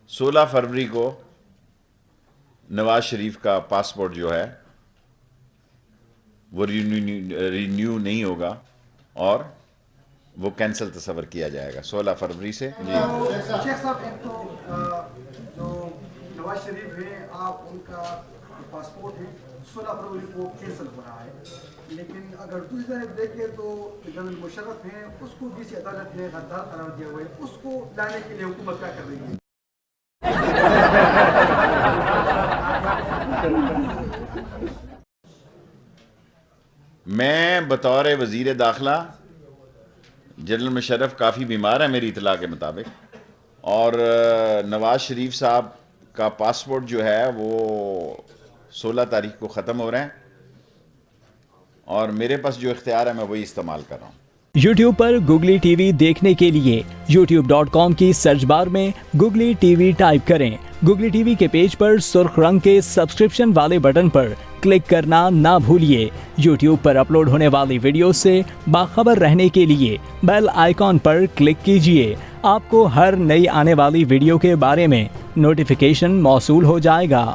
16 فروری کو نواز شریف کا پاسپورٹ جو ہے وہ رینیو نہیں ہوگا اور وہ کینسل تصور کیا جائے گا 16 فروری سے. جی شیخ صاحب، ایک تو جو نواز شریف ہیں، آپ ان کا پاسپورٹ ہے 16 فروری کو کینسل ہو رہا ہے، لیکن اگر دوسری طرف دیکھیں تو جنرل مشرف ہیں، اس کو ڈی سی عدالت نے غدار قرار دیا ہوا ہے، اس کو لانے کے لیے حکومت کیا کر رہی ہے؟ میں بطور وزیر داخلہ، جنرل مشرف کافی بیمار ہے میری اطلاع کے مطابق، اور نواز شریف صاحب کا پاسپورٹ جو ہے وہ 16 تاریخ کو ختم ہو رہے ہیں، اور میرے پاس جو اختیار ہے میں وہی استعمال کر رہا ہوں. یوٹیوب پر گوگلی ٹی وی دیکھنے کے لیے youtube.com کی سرچ بار میں گوگلی ٹی وی ٹائپ کریں. گوگلی ٹی وی کے پیج پر سرخ رنگ کے سبسکرپشن والے بٹن پر کلک کرنا نہ بھولیے. یوٹیوب پر اپلوڈ ہونے والی ویڈیو سے باخبر رہنے کے لیے بیل آئیکن پر کلک کیجیے. آپ کو ہر نئی آنے والی ویڈیو کے بارے میں نوٹیفیکیشن موصول ہو جائے گا.